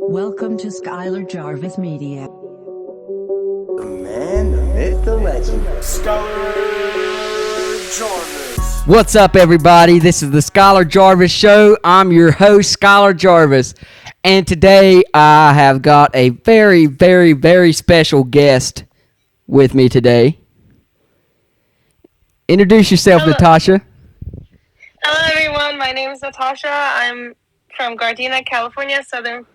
Welcome to Skyler Jarvis Media. The man, the myth, the legend. Skyler Jarvis. What's up, everybody? This is the Skyler Jarvis Show. I'm your host, Skyler Jarvis. And today I have got a very, very, very special guest with me today. Introduce yourself, Hello. Natasha. Hello, everyone. My name is Natasha. I'm from Gardena, California, Southern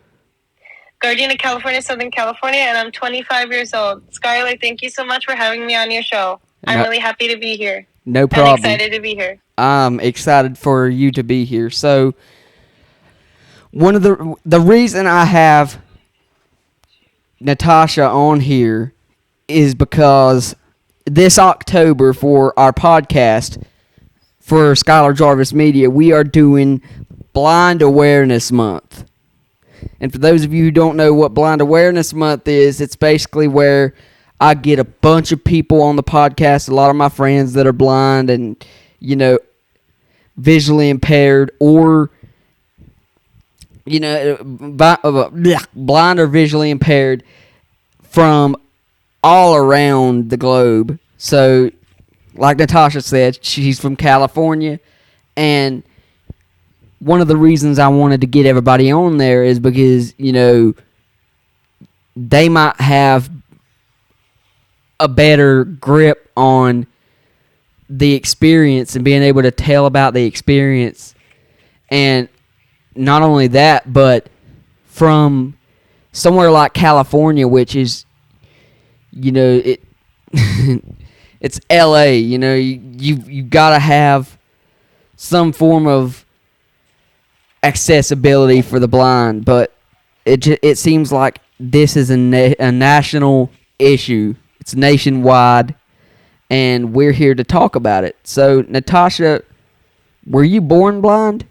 California, and I'm 25 years old. Skyler, thank you so much for having me on your show. I'm really happy to be here. No problem. I'm excited to be here. I'm excited for you to be here. So, one of the reason I have Natasha on here is because this October for our podcast for Skyler Jarvis Media, we are doing Blind Awareness Month. And for those of you who don't know what Blind Awareness Month is, it's basically where I get a bunch of people on the podcast, a lot of my friends that are blind and, visually impaired or, blind or visually impaired from all around the globe. So, like Natasha said, she's from California, and one of the reasons I wanted to get everybody on there is because, they might have a better grip on the experience and being able to tell about the experience. And not only that, but from somewhere like California, which is, it's LA, you gotta have some form of accessibility for the blind, but it seems like this is a national issue. It's nationwide, and we're here to talk about it. So, Natasha, were you born blind?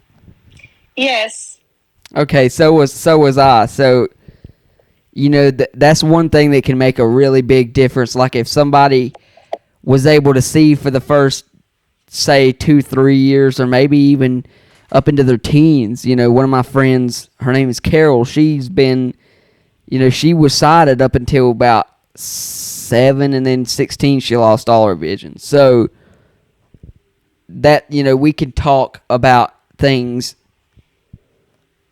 Yes. Okay, so was I. So, that's one thing that can make a really big difference. Like if somebody was able to see for the first, say, 2-3 years, or maybe even up into their teens. One of my friends, her name is Carol, she's been, she was sighted up until about 7, and then 16 she lost all her vision. So that, we can talk about things,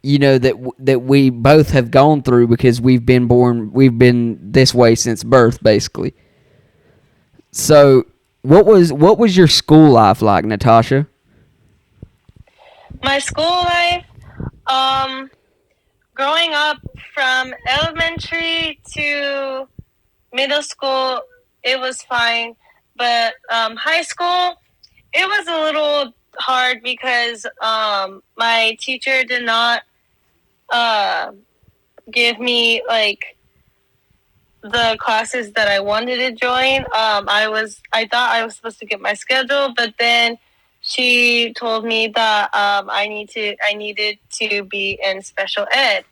that we both have gone through because we've been this way since birth, basically. So what was your school life like, Natasha? My school life, growing up from elementary to middle school, it was fine. But high school, it was a little hard because my teacher did not give me the classes that I wanted to join. I thought I was supposed to get my schedule, but then she told me that I needed to be in special ed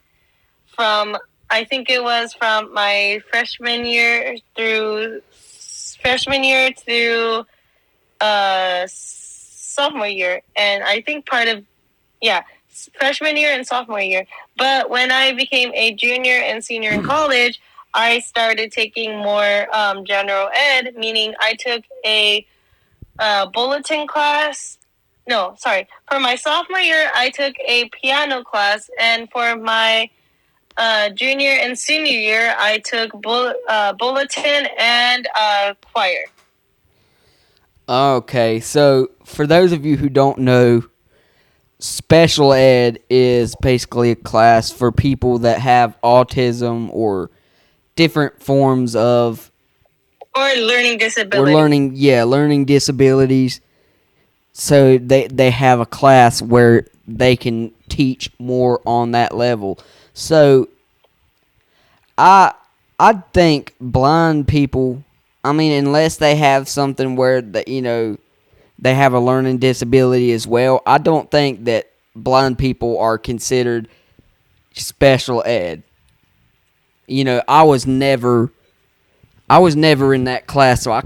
I think it was from my freshman year to sophomore year, and I think freshman year and sophomore year. But when I became a junior and senior in college, I started taking more general ed, meaning I took a bulletin class. No, sorry. For my sophomore year, I took a piano class, and for my junior and senior year, I took bulletin and choir. Okay, so for those of you who don't know, special ed is basically a class for people that have autism or different forms of Or learning disability. learning disabilities. So they have a class where they can teach more on that level. So I think blind people, unless they have something where they have a learning disability as well, I don't think that blind people are considered special ed. I was never in that class, so I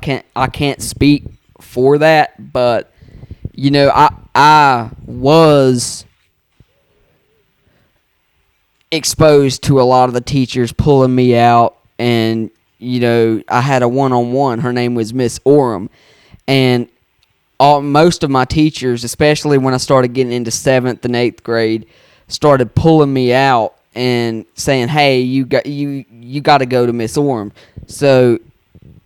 can't speak for that, but I was exposed to a lot of the teachers pulling me out, and I had a one-on-one. Her name was Miss Orem, and most of my teachers, especially when I started getting into 7th and 8th grade, started pulling me out and saying, "Hey, you got to go to Miss Orem." So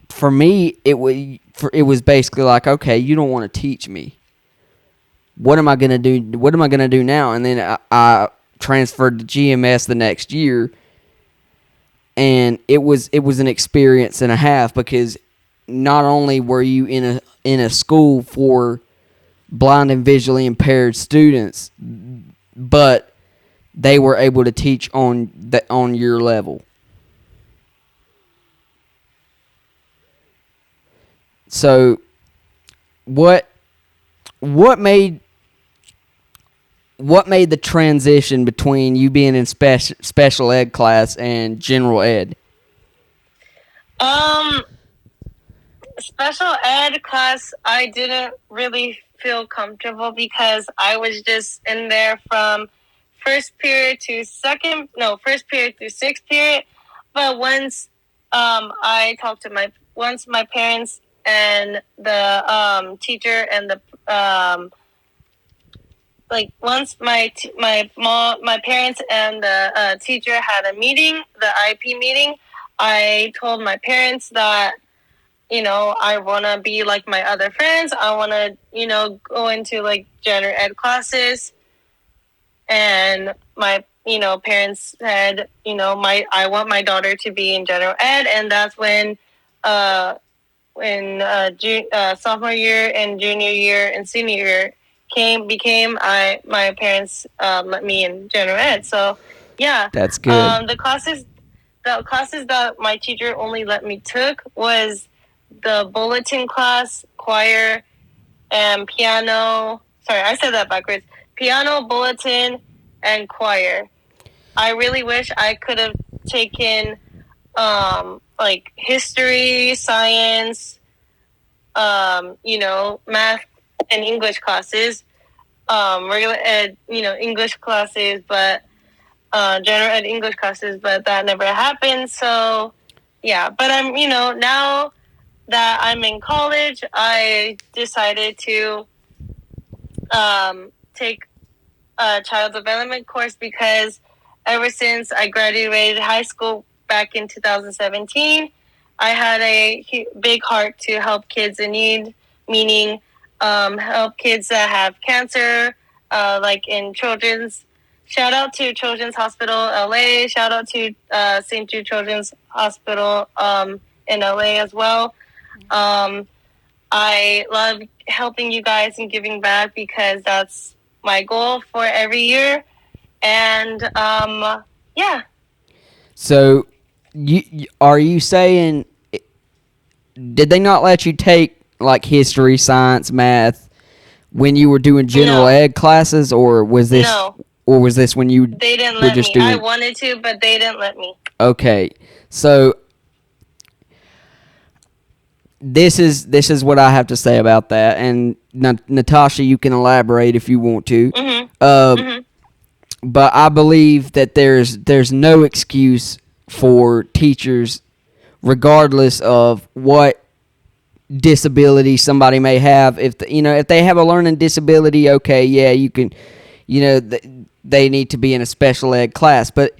for me, it was basically like, okay, you don't want to teach me. What am I gonna do? What am I gonna do now? And then I transferred to GMS the next year, and it was an experience and a half, because not only were you in a school for blind and visually impaired students, but they were able to teach on your level. So what made the transition between you being in special ed class and general ed? Special ed class, I didn't really feel comfortable because I was just in there from first period to sixth period. But once I talked to my parents and the teacher and the once my parents and the teacher had a meeting, the IP meeting, I told my parents that I want to be like my other friends. I want to go into like general ed classes, and my parents said I want my daughter to be in general ed, and that's when sophomore year and junior year and senior year became my parents let me in general ed. So yeah, That's good. The classes that my teacher only let me took was the bulletin class, choir, and piano. Sorry, I said that backwards. Piano, bulletin, and choir. I really wish I could have taken like history, science, math and English classes, regular ed, English classes, but general ed English classes, but that never happened. So yeah, but I'm, now that I'm in college, I decided to take a child development course because ever since I graduated high school back in 2017, I had a big heart to help kids in need, meaning help kids that have cancer, like in children's. Shout out to Children's Hospital LA. Shout out to St. Jude Children's Hospital in LA as well. I love helping you guys and giving back because that's my goal for every year. And yeah. So, are you saying, did they not let you take like history, science, math when you were doing general ed classes, or was this when you they didn't were let just me. I doing? wanted to, but they didn't let me. Okay, so this is what I have to say about that, and Natasha, you can elaborate if you want to. But I believe that there's no excuse for teachers, regardless of what disability somebody may have. If if they have a learning disability, okay, yeah, you can, they need to be in a special ed class. But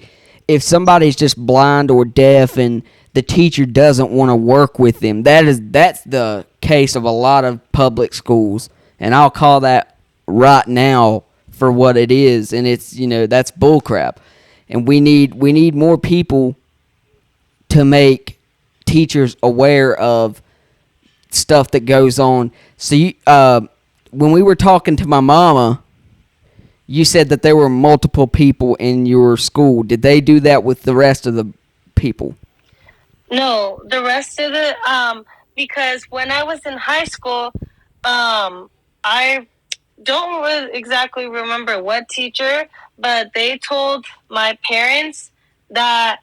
if somebody's just blind or deaf and the teacher doesn't want to work with them, that's the case of a lot of public schools, and I'll call that right now for what it is, and it's that's bullcrap, and we need more people to make teachers aware of stuff that goes on. So when we were talking to my mama, you said that there were multiple people in your school. Did they do that with the rest of the people? No, the rest of the because when I was in high school, I don't really exactly remember what teacher, but they told my parents that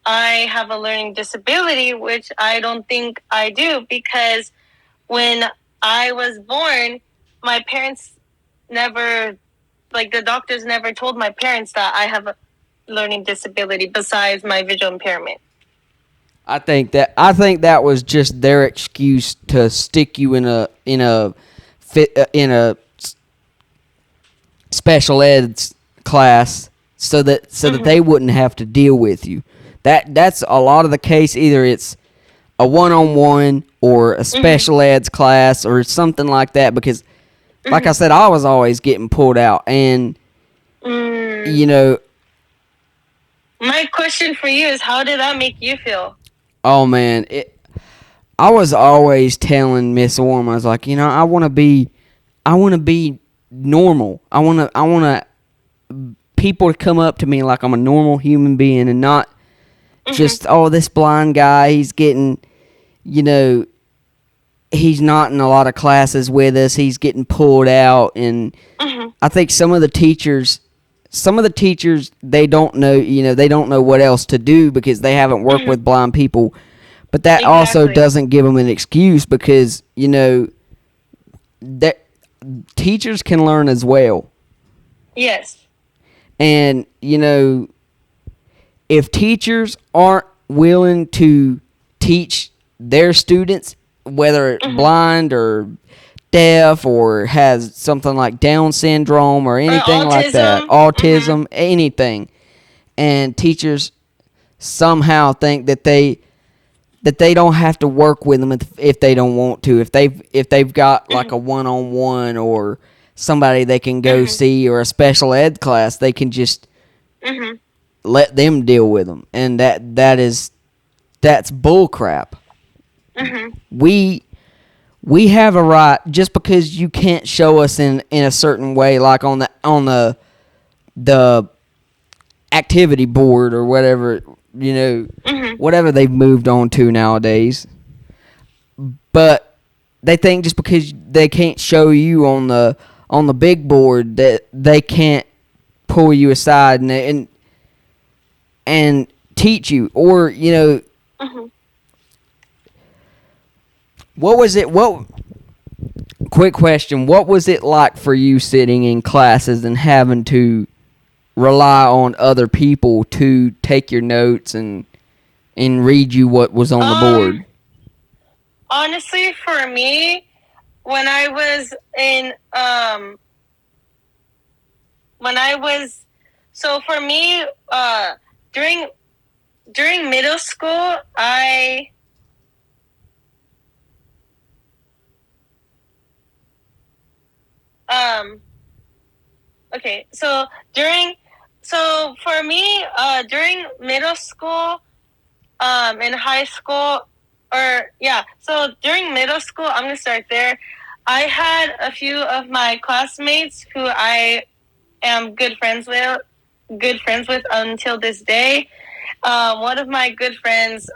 I have a learning disability, which I don't think I do, because when I was born, my parents never, like the doctors never told my parents that I have learning disability besides my visual impairment. I think that was just their excuse to stick you in a special ed class so that they wouldn't have to deal with you. That's a lot of the case. Either it's a one-on-one or a special eds class or something like that, because like I said, I was always getting pulled out, and you know, my question for you is, how did that make you feel? oh man, I was always telling Miss Orm, I was like, I want to be normal. I want people to come up to me like I'm a normal human being, and not just, oh, this blind guy, he's getting, he's not in a lot of classes with us, he's getting pulled out. And I think some of the teachers, they don't know, they don't know what else to do because they haven't worked with blind people. But that also doesn't give them an excuse, because, that teachers can learn as well. Yes. And, if teachers aren't willing to teach their students, whether blind or deaf or has something like Down syndrome or anything like that, autism, anything, and teachers somehow think that they don't have to work with them if they don't want to, if they've got like a one-on-one or somebody they can go see, or a special ed class, they can just let them deal with them. And that's bull crap. We have a right, just because you can't show us in a certain way, like on the activity board or whatever, whatever they've moved on to nowadays. But they think just because they can't show you on the big board that they can't pull you aside and teach you. Or, quick question, what was it like for you sitting in classes and having to rely on other people to take your notes and read you what was on the board? Honestly, for me, when I was during middle school, during middle school, in high school, during middle school, I'm going to start there. I had a few of my classmates who I am good friends with until this day. One of my good friends,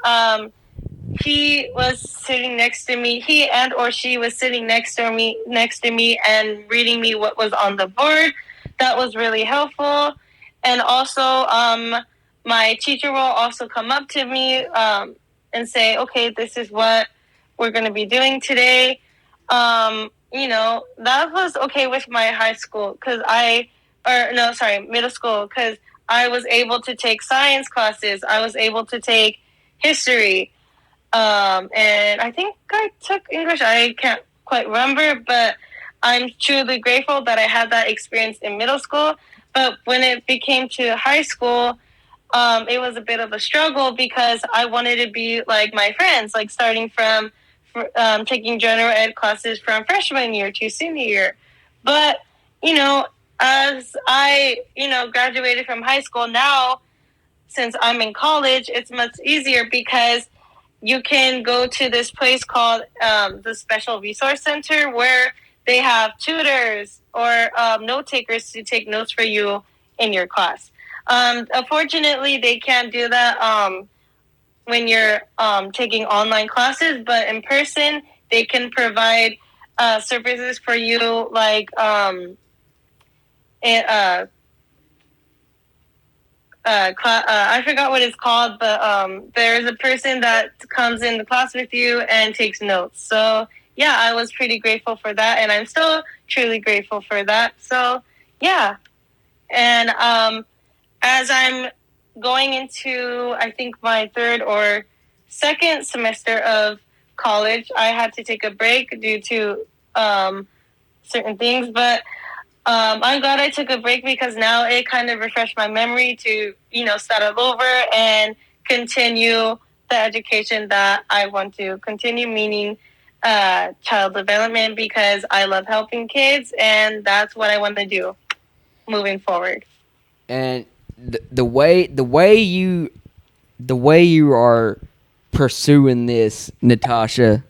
he was sitting next to me. He and or she was sitting next to me and reading me what was on the board. That was really helpful. And also, my teacher will also come up to me and say, "Okay, this is what we're going to be doing today." That was okay with my middle school, because I was able to take science classes. I was able to take history. And I think I took English. I can't quite remember, but I'm truly grateful that I had that experience in middle school. But when it became to high school, it was a bit of a struggle, because I wanted to be like my friends, like starting from taking general ed classes from freshman year to senior year. But, as I, graduated from high school now, since I'm in college, it's much easier, because you can go to this place called the Special Resource Center, where they have tutors or note takers to take notes for you in your class. Unfortunately, they can't do that when you're taking online classes, but in person, they can provide services for you, like I forgot what it's called, but there's a person that comes in the class with you and takes notes. So yeah, I was pretty grateful for that, and I'm still truly grateful for that. So yeah, and as I'm going into, I think, my third or second semester of college. I had to take a break due to certain things, but I'm glad I took a break because now it kind of refreshed my memory to, start all over and continue the education that I want to continue, meaning child development, because I love helping kids, and that's what I want to do moving forward. And the way you are pursuing this, Natasha,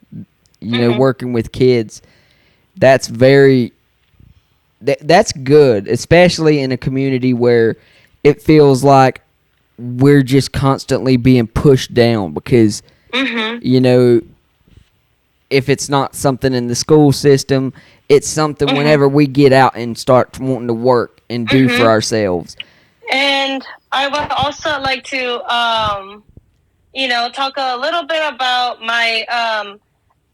working with kids, that's that's good, especially in a community where it feels like we're just constantly being pushed down because if it's not something in the school system, it's something whenever we get out and start wanting to work and do for ourselves. And I would also like to, talk a little bit about my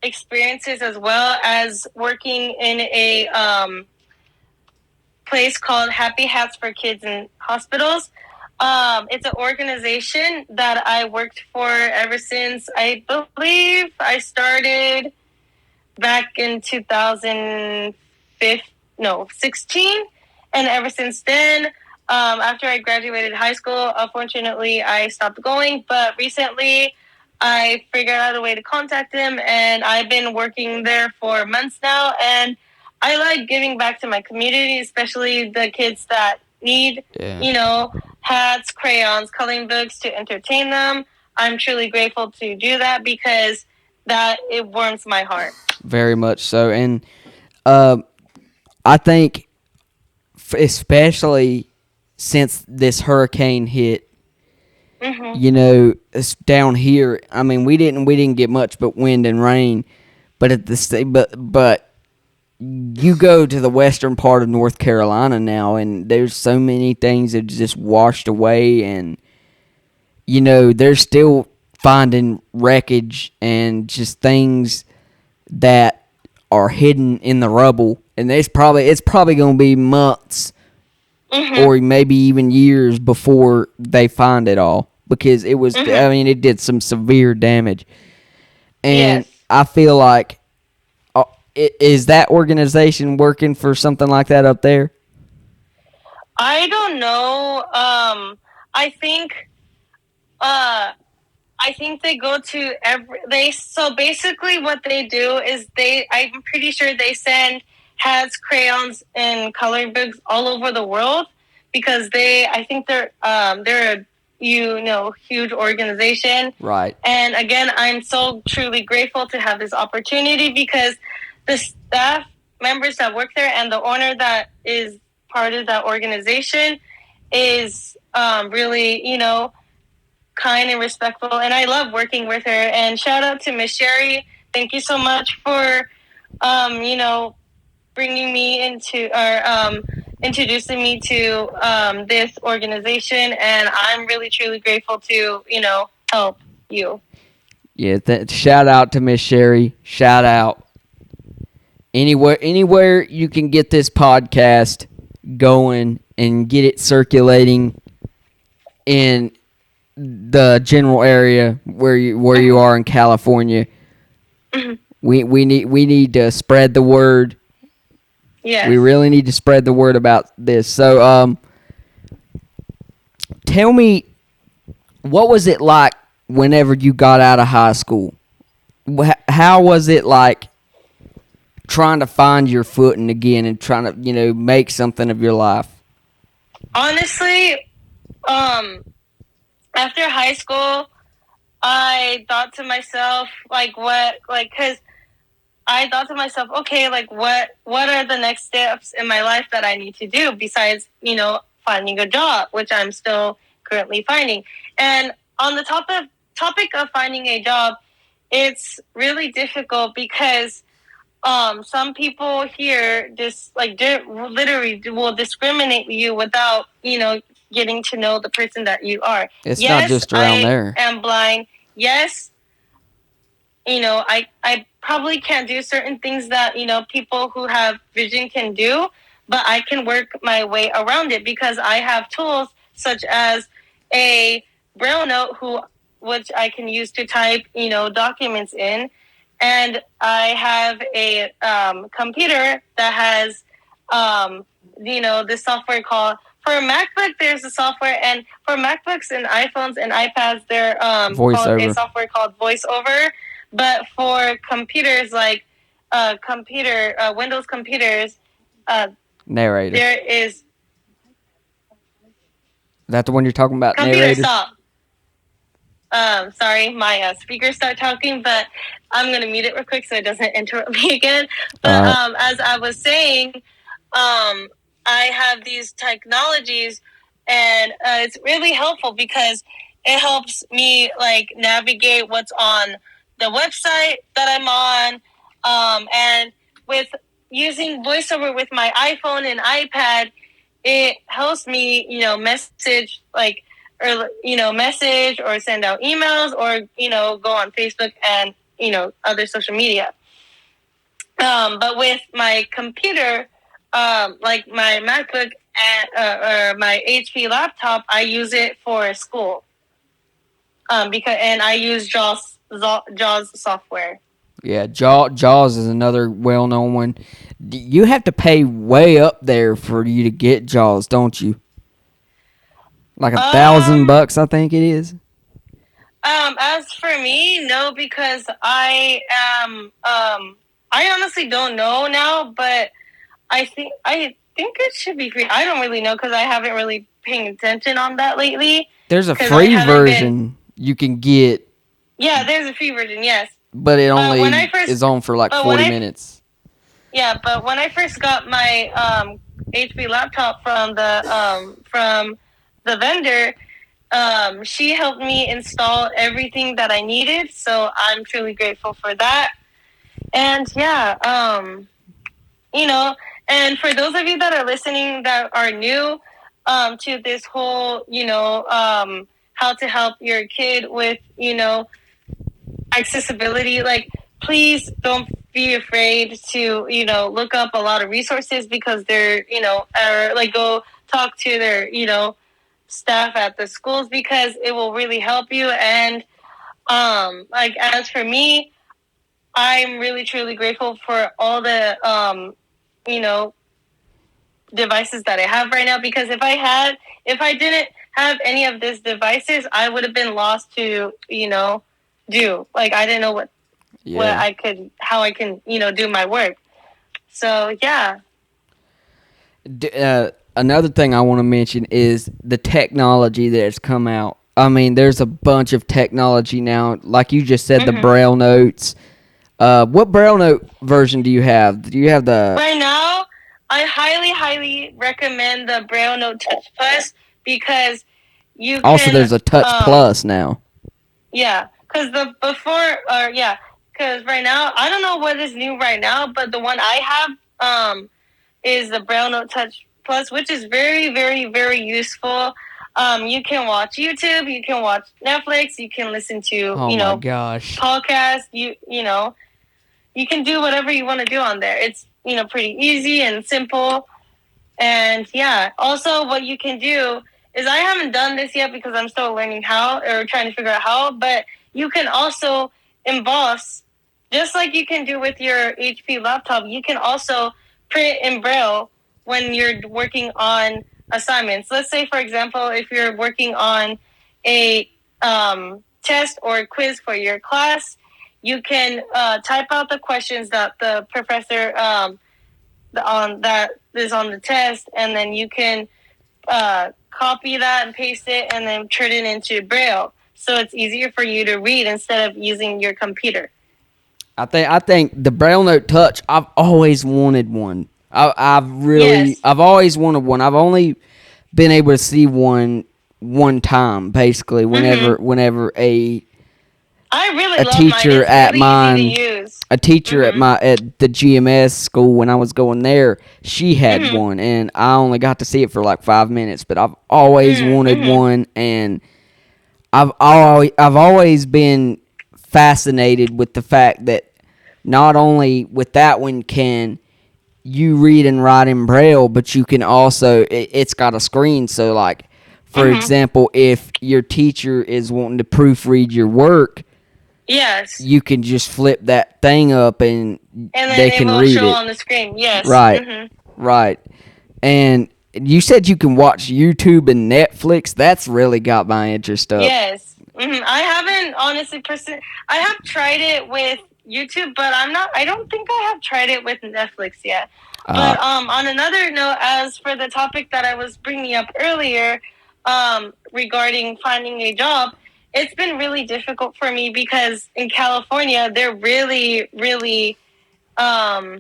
experiences as well as working in a place called Happy Hats for Kids in Hospitals. It's an organization that I worked for ever since I believe I started back in 2016, and ever since then, after I graduated high school, unfortunately I stopped going, but recently I figured out a way to contact him, and I've been working there for months now, and I like giving back to my community, especially the kids that need, hats, crayons, coloring books to entertain them. I'm truly grateful to do that because that it warms my heart. Very much so. And I think, especially since this hurricane hit, it's down here. I mean, we didn't get much but wind and rain, but but you go to the western part of North Carolina now, and there's so many things that just washed away, and they're still finding wreckage and just things that are hidden in the rubble, and it's probably going to be months or maybe even years before they find it all, because it was I mean, it did some severe damage. And Yes. I feel like is that organization working for something like that up there? I don't know. I think I think they go to so basically what they do is I'm pretty sure they send hats, crayons, and coloring books all over the world because I think they're a huge organization. Right. And again, I'm so truly grateful to have this opportunity because the staff members that work there and the owner that is part of that organization is really, kind and respectful, and I love working with her. And shout out to Miss Sherry. Thank you so much for, bringing me into or introducing me to this organization. And I'm really truly grateful to help you. Yeah. Shout out to Miss Sherry. Shout out. Anywhere you can get this podcast going and get it circulating in the general area where you are in California. We need to spread the word. Yes. We really need to spread the word about this. So tell me, what was it like whenever you got out of high school? How was it like trying to find your footing again and trying to make something of your life? Honestly, after high school, I thought to myself, because I thought to myself, okay, what are the next steps in my life that I need to do besides, finding a job, which I'm still currently finding. And on the topic of finding a job, it's really difficult because some people here just literally will discriminate you without getting to know the person that you are. It's yes, not just around I there. am blind. Yes, I probably can't do certain things that people who have vision can do, but I can work my way around it because I have tools such as a Braille note which I can use to type, documents in. And I have a computer that has, this software called, for MacBook, there's a software, and for MacBooks and iPhones and iPads, they're called a software called VoiceOver. But for computers like Windows computers, Narrator. there is. Is that the one you're talking about? Computer, Narrator? stop. Sorry, my speakers start talking, but I'm going to mute it real quick so it doesn't interrupt me again. But as I was saying, I have these technologies, and it's really helpful because it helps me navigate what's on the website that I'm on, and with using VoiceOver with my iPhone and iPad, it helps me, message message or send out emails or, go on Facebook and, other social media. But with my computer, like my MacBook or my HP laptop, I use it for school. And I use JAWS software. Yeah, JAWS is another well-known one. You have to pay way up there for you to get JAWS, don't you? Like $1,000, I think it is. As for me, no, because I am. I honestly don't know now, but I think it should be free. I don't really know because I haven't really paying attention on that lately. There's a free version you can get. Yeah, there's a free version. Yes, but it only is on for like 40 minutes. Yeah, but when I first got my HP laptop from the vendor, she helped me install everything that I needed, so I'm truly grateful for that. And yeah, and for those of you that are listening that are new to this whole, how to help your kid with, accessibility, please don't be afraid to, look up a lot of resources because they're, or go talk to their, staff at the schools because it will really help you. And as for me, I'm really truly grateful for all the devices that I have right now, because if I didn't have any of these devices, I would have been lost to do, I didn't know how I can do my work. So yeah. Another thing I want to mention is the technology that's come out. I mean, there's a bunch of technology now. Like you just said, the Braille notes. What Braille note version do you have? Do you have the... Right now, I highly, highly recommend the Braille Note Touch Plus because you can... Also, there's a Touch Plus now. Yeah, because because right now, I don't know what is new right now, but the one I have is the Braille Note Touch Plus, which is very, very, very useful. You can watch YouTube, you can watch Netflix, you can listen to podcasts. You can do whatever you want to do on there. It's pretty easy and simple. And yeah, also what you can do is, I haven't done this yet because I'm still learning how, or trying to figure out how, but you can also emboss, just like you can do with your HP laptop. You can also print in Braille when you're working on assignments. Let's say, for example, if you're working on a test or a quiz for your class, you can type out the questions that the professor that is on the test, and then you can copy that and paste it and then turn it into Braille. So it's easier for you to read instead of using your computer. I think the Braille Note Touch, I've always wanted one. I've always wanted one. I've only been able to see one time, basically, whenever a teacher at the GMS school, when I was going there, she had one, and I only got to see it for like 5 minutes. But I've always wanted one, and I've always been fascinated with the fact that not only with that one can you read and write in Braille, but you can also, it's got a screen, so like For example, if your teacher is wanting to proofread your work, yes, you can just flip that thing up and then they can it will read show it. on the screen. Yes, Right, right. And you said you can watch YouTube and Netflix. That's really got my interest up. Yes. I haven't honestly I have tried it with YouTube, but I don't think I have tried it with Netflix yet. But on another note, as for the topic that I was bringing up earlier, regarding finding a job, it's been really difficult for me because in California they're really, really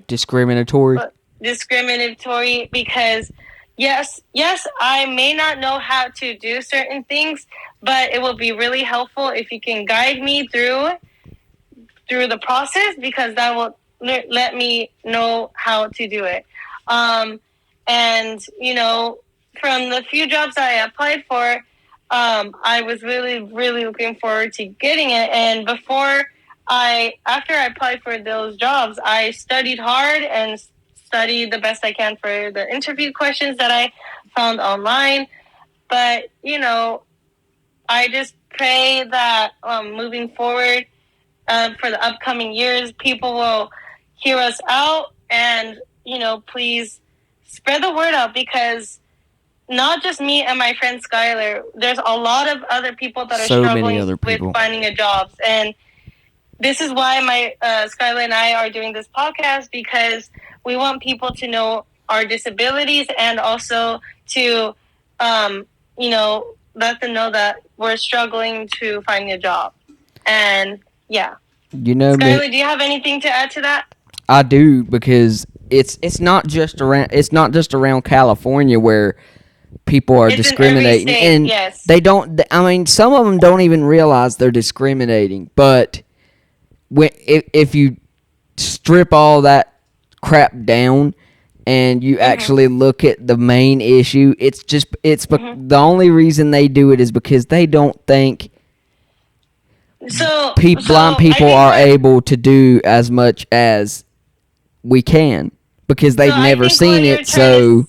Discriminatory. discriminatory because yes, I may not know how to do certain things, but it will be really helpful if you can guide me through the process because that will let me know how to do it. And from the few jobs I applied for, I was really, really looking forward to getting it. And after I applied for those jobs, I studied hard and studied the best I can for the interview questions that I found online. But, I just pray that moving forward for the upcoming years, people will hear us out and, please spread the word out because not just me and my friend Skyler, there's a lot of other people that are struggling with finding a job. And this is why my Skylar and I are doing this podcast because we want people to know our disabilities and also to, let them know that we're struggling to find a job. And yeah, Skylar, do you have anything to add to that? I do because it's not just around California where people are discriminating, in every state, and yes. they don't. I mean, some of them don't even realize they're discriminating, but if you strip all that crap down and you actually look at the main issue, the only reason they do it is because they don't think blind people are able to do as much as we can because they've never seen it. So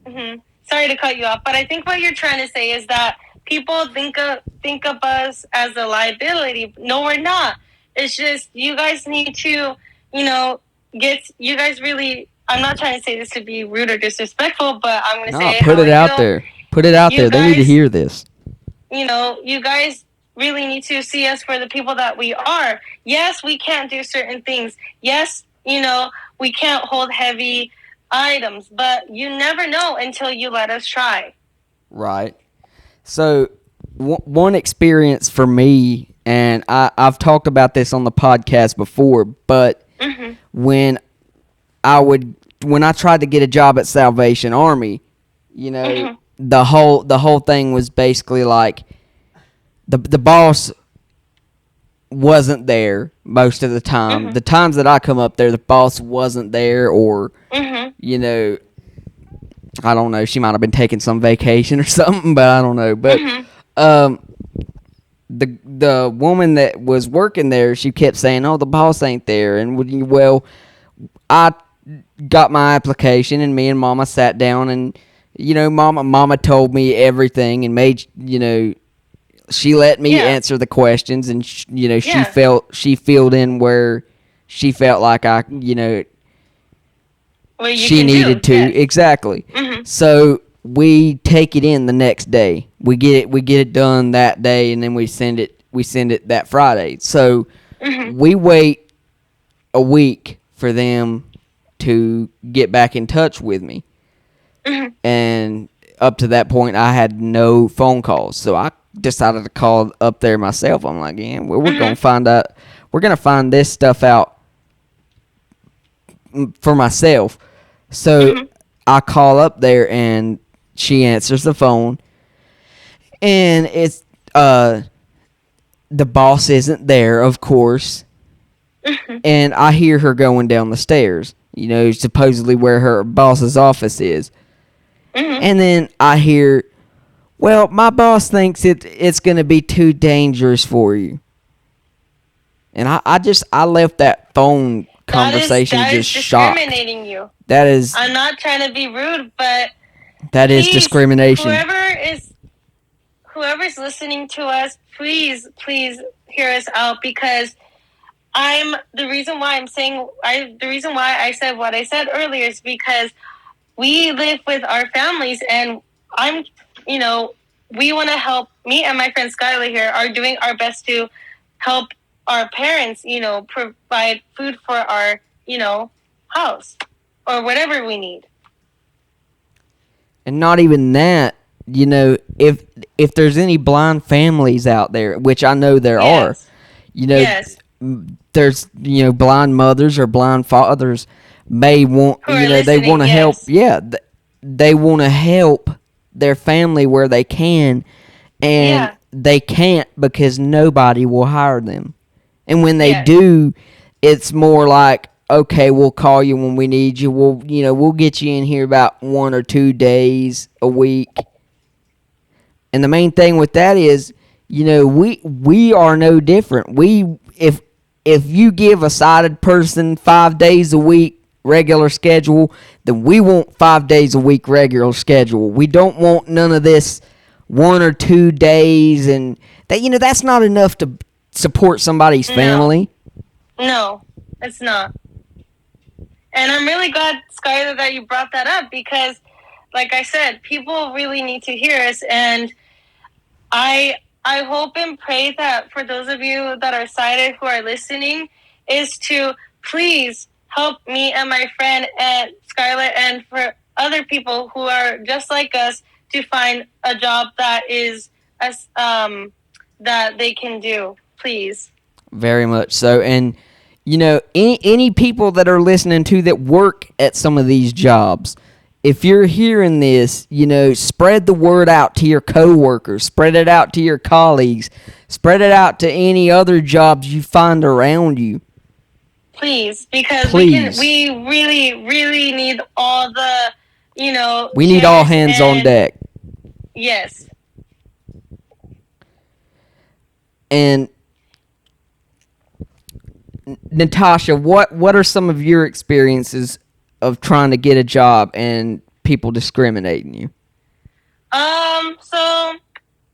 sorry to cut you off, but I think what you're trying to say is that people think of us as a liability. No, we're not. It's just you guys need to, you guys really. I'm not trying to say this to be rude or disrespectful, but I'm going to say put it out there. Put it out there. They need to hear this. You guys really need to see us for the people that we are. Yes, we can't do certain things. Yes, we can't hold heavy items, but you never know until you let us try. Right. So one experience for me, and I've talked about this on the podcast before, but when I tried to get a job at Salvation Army, the whole thing was basically like the boss wasn't there most of the time. The times that I come up there, the boss wasn't there, or I don't know. She might have been taking some vacation or something, but I don't know. But the woman that was working there, she kept saying, "Oh, the boss ain't there." And well, I got my application, and me and Mama sat down, and Mama told me everything, and made she let me answer the questions, and she filled in where she felt like she needed to. Exactly. So we take it in the next day. We get it done that day, and then we send it that Friday. So we wait a week for them to get back in touch with me. And up to that point, I had no phone calls. So I decided to call up there myself. I'm like, yeah, we're gonna find out. We're gonna find this stuff out for myself. So I call up there, and she answers the phone, and it's the boss isn't there, of course. And I hear her going down the stairs, supposedly where her boss's office is. And then I hear, well, my boss thinks it's going to be too dangerous for you. And I left that phone conversation just shocked. That is discriminating you. That is. I'm not trying to be rude, but that is discrimination. Whoever is whoever's listening to us, please hear us out, because the reason why I said what I said earlier is because we live with our families, and I'm, we want to help. Me and my friend Skyler here are doing our best to help our parents, provide food for our, house or whatever we need. And not even that, if there's any blind families out there, which I know there are, Yes. there's, blind mothers or blind fathers may want, they want to help. Yeah, they want to help their family where they can, and they can't because nobody will hire them. And when they do, it's more like, okay, we'll call you when we need you. We'll get you in here about 1 or 2 days a week. And the main thing with that is, we are no different. If you give a sighted person 5 days a week regular schedule, then we want 5 days a week regular schedule. We don't want none of this 1 or 2 days, and that's not enough to support somebody's family. No, it's not. And I'm really glad, Skyler, that you brought that up, because, like I said, people really need to hear us. And I hope and pray that for those of you that are sighted who are listening, is to please help me and my friend and Skyler, and for other people who are just like us, to find a job that is that they can do. Please. Very much so. And any people that are listening to that work at some of these jobs, if you're hearing this, spread the word out to your coworkers, spread it out to your colleagues, spread it out to any other jobs you find around you. Please, because we really, really need all the, we need all hands on deck. Yes. And Natasha, what are some of your experiences of trying to get a job and people discriminating you? So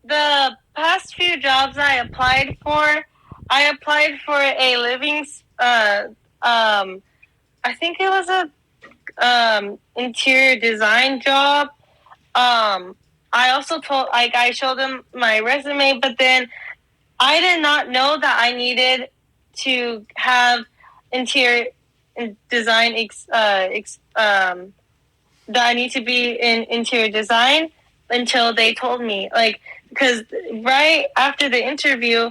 the past few jobs I applied for a living, I think it was a interior design job. I also I showed them my resume, but then I did not know that I needed to have interior design, that I need to be in interior design, until they told me. Because right after the interview,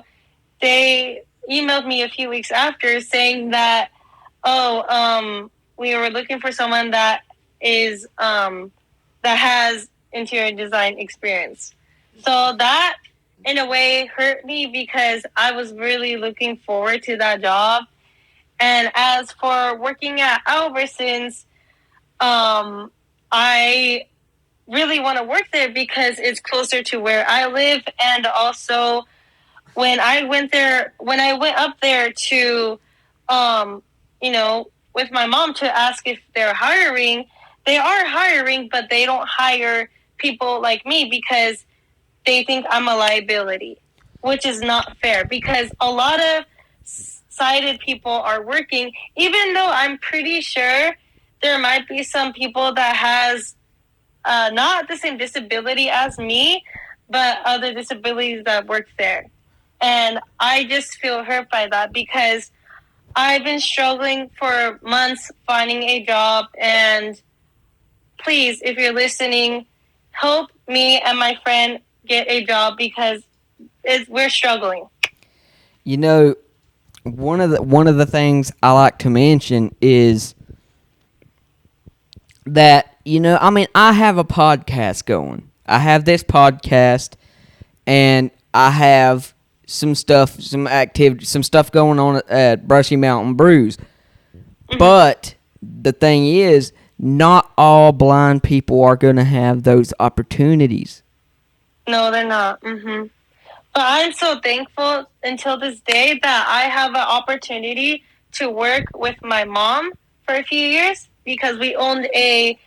they emailed me a few weeks after saying that, we were looking for someone that has interior design experience. So that, in a way, hurt me, because I was really looking forward to that job. And as for working at Albertsons, I really want to work there because it's closer to where I live. And also, when I went up there to, with my mom to ask if they're hiring, they are hiring, but they don't hire people like me because they think I'm a liability, which is not fair, because a lot of sighted people are working, even though I'm pretty sure there might be some people that has not the same disability as me, but other disabilities that work there. And I just feel hurt by that, because I've been struggling for months finding a job. And please, if you're listening, help me and my friend get a job, because we're struggling. One of the things I like to mention is that, I have a podcast going. I have this podcast, and I have some stuff going on at Brushy Mountain Brews. Mm-hmm. But the thing is, not all blind people are going to have those opportunities. No, they're not. Mm-hmm. But I'm so thankful until this day that I have an opportunity to work with my mom for a few years, because we owned a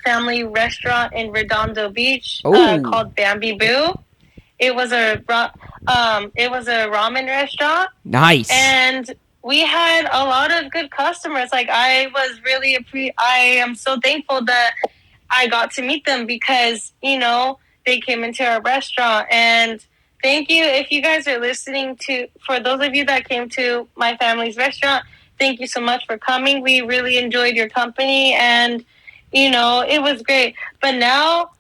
family restaurant in Redondo Beach called Bambi Boo. it was a ramen restaurant, Nice. and we had a lot of good customers. Like I was really I am so thankful that I got to meet them because they came into our restaurant. And thank you if you guys are listening to. For those of you that came to my family's restaurant, thank you so much for coming. We really enjoyed your company, and it was great. But now,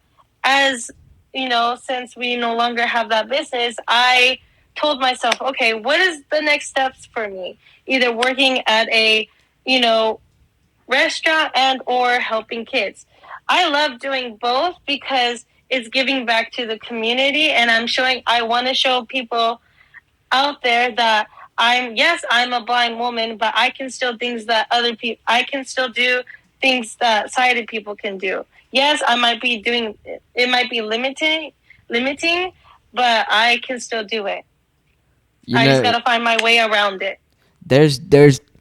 as since we no longer have that business, I told myself, okay, what is the next steps for me? Either working at a, restaurant and or helping kids. I love doing both because it's giving back to the community, and I want to show people out there that I'm a blind woman, but I can still I can still do things that sighted people can do. Yes, it might be limiting, but I can still do it. I just gotta find my way around it. There's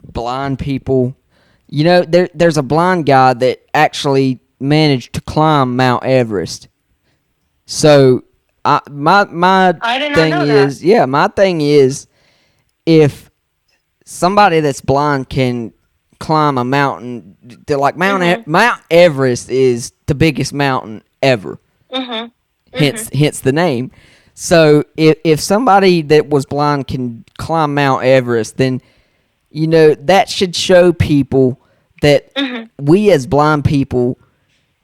blind people. There's a blind guy that actually managed to climb Mount Everest. So my I did not thing know is, that. yeah, my thing is, if somebody that's blind can climb a mountain, like Mount Everest is the biggest mountain ever. Mm-hmm. Hence the name. So if somebody that was blind can climb Mount Everest, then that should show people that we as blind people,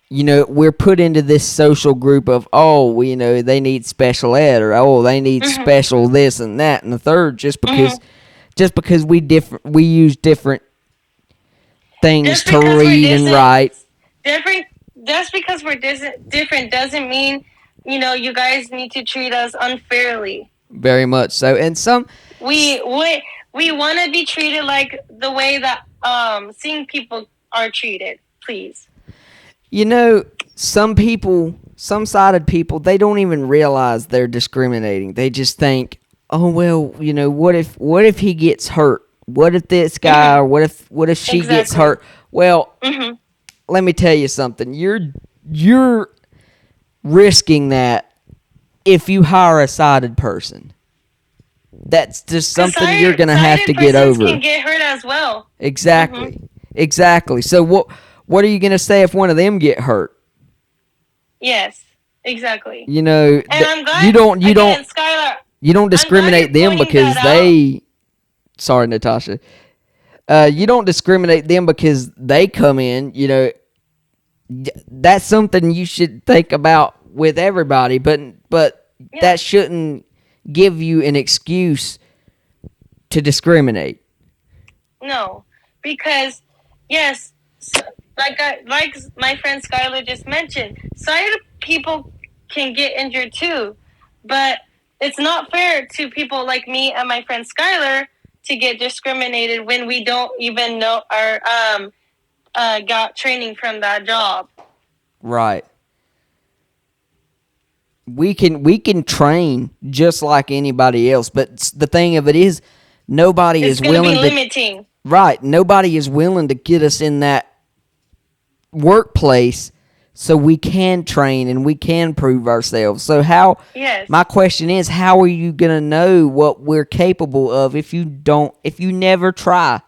we're put into this social group of, they need special ed, or they need special this and that and the third, just because we use different things to read and write. Different. Just because we're different doesn't mean you guys need to treat us unfairly. Very much so, and we want to be treated like the way that seeing people are treated. Please. Some sighted people, they don't even realize they're discriminating. They just think, oh well, what if he gets hurt? What if this guy, or what if she gets hurt? Well, let me tell you something. You're risking that if you hire a sighted person. That's just something you're gonna have to get over. Can get hurt as well. Exactly. So what are you gonna say if one of them get hurt? Yes, exactly. And I'm glad, Skylar, you don't discriminate them because they. Sorry, Natasha. You don't discriminate them because they come in. That's something you should think about with everybody, but that shouldn't give you an excuse to discriminate. No, because yes, like my friend Skyler just mentioned, sighted people can get injured too, but it's not fair to people like me and my friend Skyler to get discriminated when we don't even know our got training from that job. Right. We can train just like anybody else, but the thing of it is, nobody is willing to. Limiting. Right. Nobody is willing to get us in that workplace so we can train and we can prove ourselves. So how? Yes. My question is, how are you gonna know what we're capable of if you never try?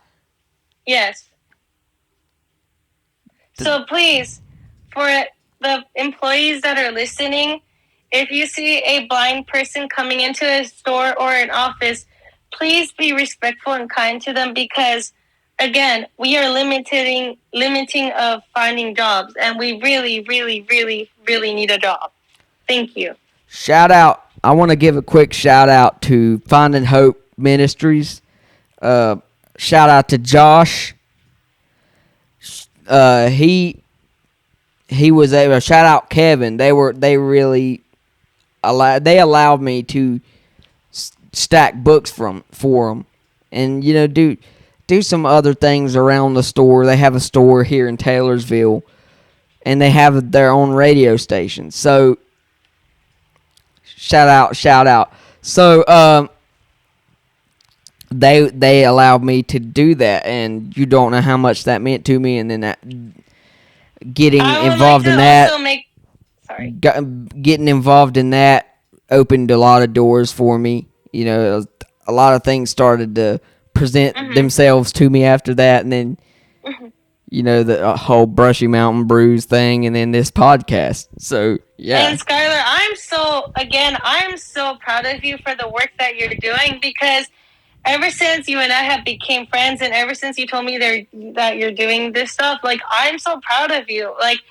Yes. So please, for the employees that are listening, if you see a blind person coming into a store or an office, please be respectful and kind to them because, again, we are limiting of finding jobs, and we really, really, really, really need a job. Thank you. Shout out. I want to give a quick shout out to Finding Hope Ministries. Shout out to Josh. He was able. Shout out Kevin. They allowed me to stack books for them, and do some other things around the store. They have a store here in Taylorsville, and they have their own radio station. So shout out. So they allowed me to do that, and you don't know how much that meant to me. And then that getting involved in that. Sorry. Getting involved in that opened a lot of doors for me. You know, a lot of things started to present themselves to me after that, and then you know, the whole Brushy Mountain Brews thing, and then this podcast. So yeah. And Skyler, I'm so proud of you for the work that you're doing, because ever since you and I have became friends, and ever since you told me that you're doing this stuff, like, I'm so proud of you. Like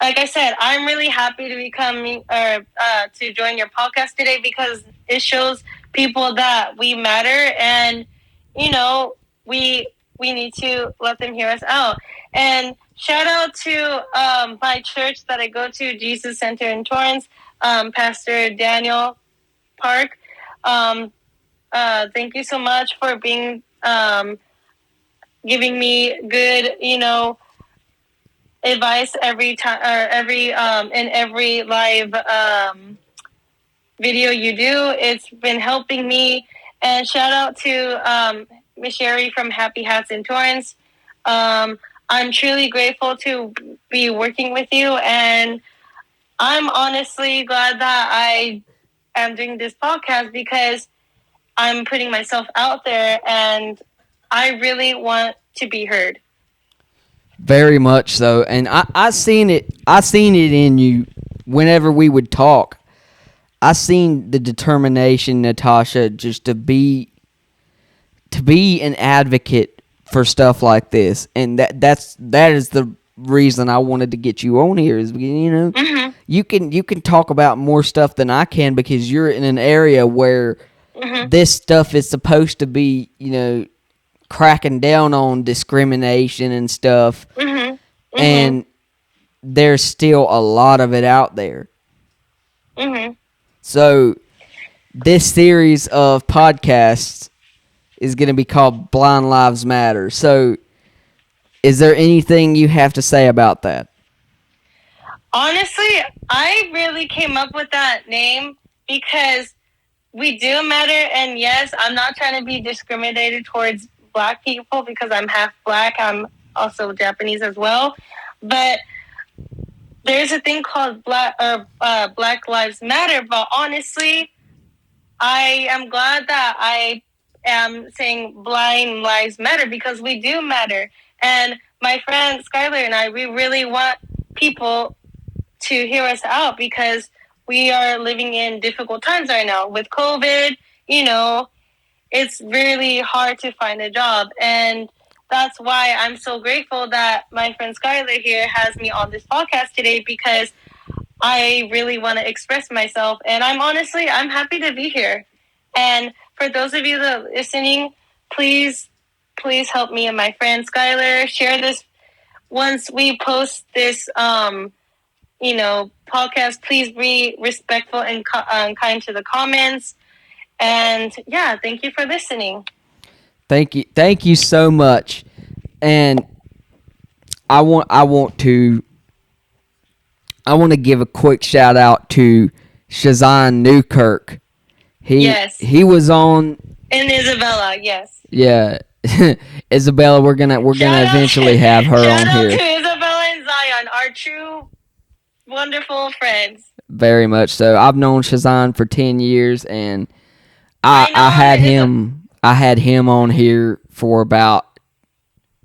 I said, I'm really happy to be coming to join your podcast today, because it shows people that we matter, and you know, we need to let them hear us out. And shout out to my church that I go to, Jesus Center in Torrance, Pastor Daniel Park. Thank you so much for being giving me good, advice every time, or in every live video you do. It's been helping me. And shout out to Miss Sherry from Happy Hats in Torrance. I'm truly grateful to be working with you, and I'm honestly glad that I am doing this podcast, because I'm putting myself out there, and I really want to be heard. Very much so, and I seen it in you whenever we would talk. I seen the determination, Natasha, just to be an advocate for stuff like this, and that is the reason I wanted to get you on here. Is, you know, you can talk about more stuff than I can, because you're in an area where this stuff is supposed to be, you know, cracking down on discrimination and stuff, and there's still a lot of it out there. So this series of podcasts is going to be called Blind Lives Matter. So is there anything you have to say about that? Honestly, I really came up with that name because we do matter, and yes, I'm not trying to be discriminated towards Black people, because I'm half Black. I'm also Japanese as well. But there's a thing called Black Lives Matter. But honestly, I am glad that I am saying Blind Lives Matter, because we do matter. And my friend Skyler and I, we really want people to hear us out, because we are living in difficult times right now with COVID. You know, it's really hard to find a job, and that's why I'm so grateful that my friend Skyler here has me on this podcast today, because I really want to express myself, and I'm happy to be here. And for those of you that are listening, please help me and my friend Skyler share this. Once we post this podcast, please be respectful and kind to the comments. And yeah, thank you for listening. Thank you so much. And I want to give a quick shout out to Shazan Newkirk. He was on. And Isabella, yes. Yeah. Isabella, we're gonna eventually have her on here. Shout out to Isabella and Zion, our true wonderful friends. Very much so. I've known Shazan for 10 years, and I had him on here for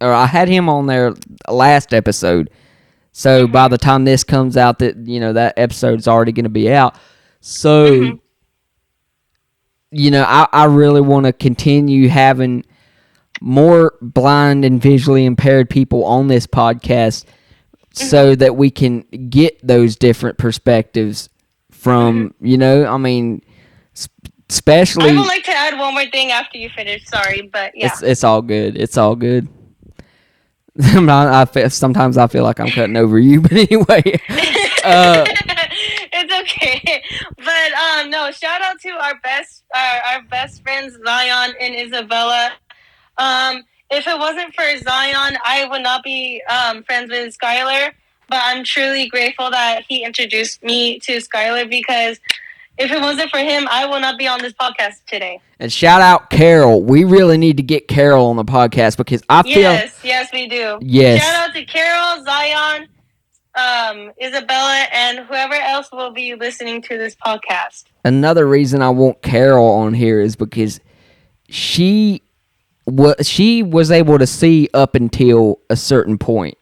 I had him on there last episode. So by the time this comes out, that episode's already going to be out. So I really want to continue having more blind and visually impaired people on this podcast, so that we can get those different perspectives from, especially. I would like to add one more thing after you finish. Sorry, but yeah. It's all good. It's all good. Sometimes I feel like I'm cutting over you, but anyway. It's okay. But no, shout out to our best friends Zion and Isabella. If it wasn't for Zion, I would not be friends with Skyler. But I'm truly grateful that he introduced me to Skyler, because if it wasn't for him, I will not be on this podcast today. And shout out Carol. We really need to get Carol on the podcast, because I feel... Yes, we do. Yes. Shout out to Carol, Zion, Isabella and whoever else will be listening to this podcast. Another reason I want Carol on here is because she was able to see up until a certain point.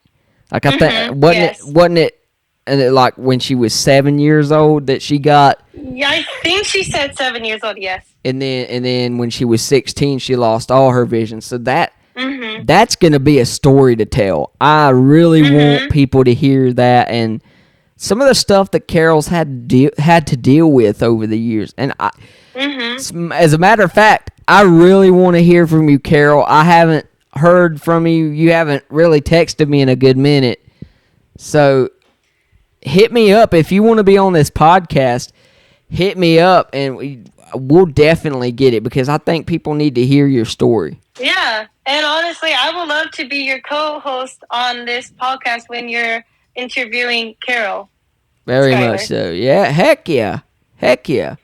Like I think wasn't it like when she was 7 years old that she got. Yeah, I think she said 7 years old. Yes. And then when she was 16, she lost all her vision. So that's gonna be a story to tell. I really want people to hear that and some of the stuff that Carol's had to deal with over the years. And as a matter of fact, I really want to hear from you, Carol. I haven't heard from you. You haven't really texted me in a good minute. So hit me up if you want to be on this podcast. Hit me up, and we'll definitely get it because I think people need to hear your story. Yeah, and honestly, I would love to be your co-host on this podcast when you're interviewing Carol. Very Skyler. much so. Yeah, heck yeah. Heck yeah.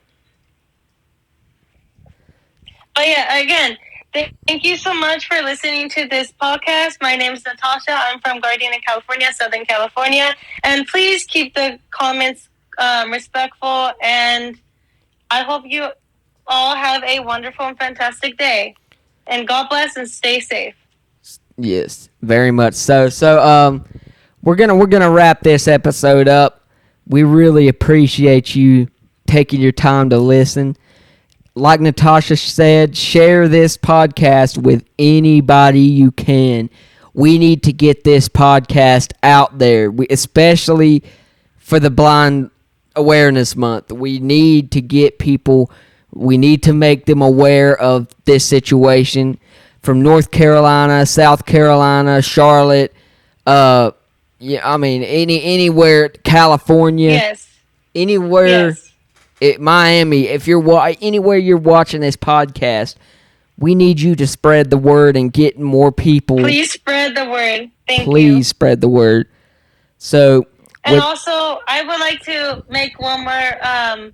But yeah, again, thank you so much for listening to this podcast. My name is Natasha. I'm from Gardena, California, Southern California. And please keep the comments respectful. And I hope you all have a wonderful and fantastic day. And God bless and stay safe. Yes, very much so. So we're gonna wrap this episode up. We really appreciate you taking your time to listen. Like Natasha said, share this podcast with anybody you can. We need to get this podcast out there, especially for the Blind Awareness Month. We need to get people, we need to make them aware of this situation from North Carolina, South Carolina, Charlotte, anywhere, California, Yes. anywhere. Yes. Miami, if you're anywhere you're watching this podcast, we need you to spread the word and get more people. Please spread the word. Thank you. Please spread the word. So, and also, I would like to make one more. I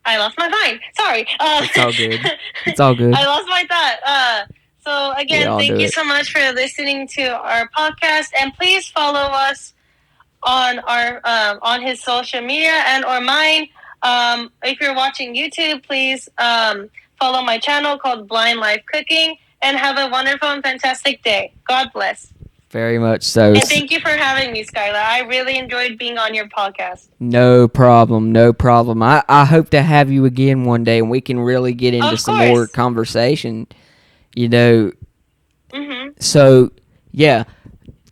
lost my mind. Sorry. It's all good. It's all good. I lost my thought. So again, thank you so much for listening to our podcast, and please follow us on our on his social media and or mine. If you're watching YouTube, please follow my channel called Blind Life Cooking, and have a wonderful and fantastic day. God bless. Very much so. And thank you for having me, Skylar. I really enjoyed being on your podcast. No problem. No problem. I hope to have you again one day, and we can really get into some more conversation. So, yeah.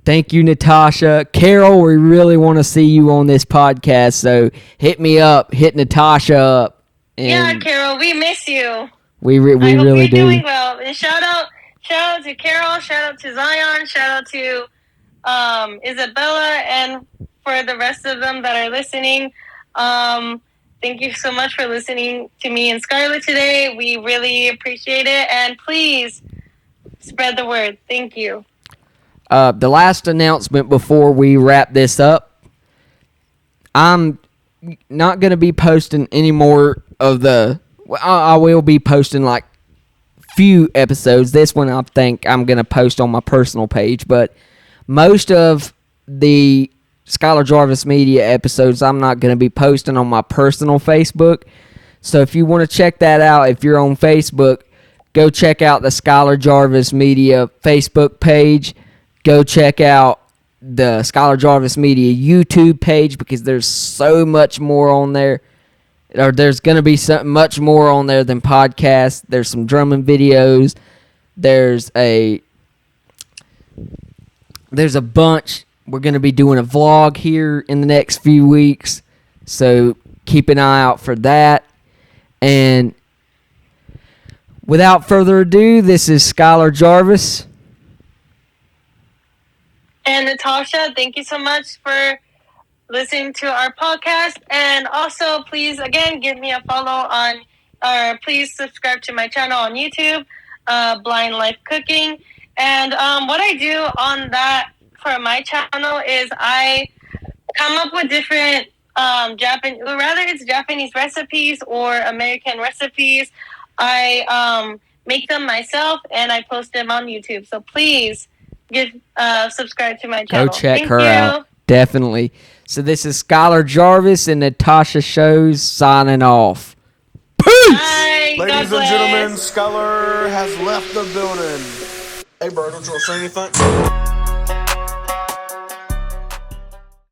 Thank you, Natasha. Carol, we really want to see you on this podcast, so hit me up. Hit Natasha up. Yeah, Carol, we miss you. We really do. I hope you're doing well. And shout out to Carol, shout out to Zion, shout out to Isabella, and for the rest of them that are listening. Thank you so much for listening to me and Skylar today. We really appreciate it, and please spread the word. Thank you. The last announcement before we wrap this up, I'm not going to be posting any more of I will be posting like few episodes. This one I think I'm going to post on my personal page, but most of the Skyler Jarvis Media episodes I'm not going to be posting on my personal Facebook. So if you want to check that out, if you're on Facebook, go check out the Skyler Jarvis Media Facebook page. Go check out the Skyler Jarvis Media YouTube page because there's so much more on there. Or there's going to be much more on there than podcasts. There's some drumming videos. There's a bunch. We're going to be doing a vlog here in the next few weeks. So keep an eye out for that. And without further ado, this is Skyler Jarvis. And Natasha, thank you so much for listening to our podcast. And also, please, again, give me a follow please subscribe to my channel on YouTube, Blind Life Cooking. And what I do on that for my channel is I come up with different whether it's Japanese recipes or American recipes. I make them myself and I post them on YouTube. So please subscribe to my Go channel. check Thank her you. out. Definitely. So this is Skyler Jarvis and Natasha Shows signing off. Peace! Bye. God Ladies and bless. gentlemen, Skyler has left the building. Hey, bro, don't you want to say anything?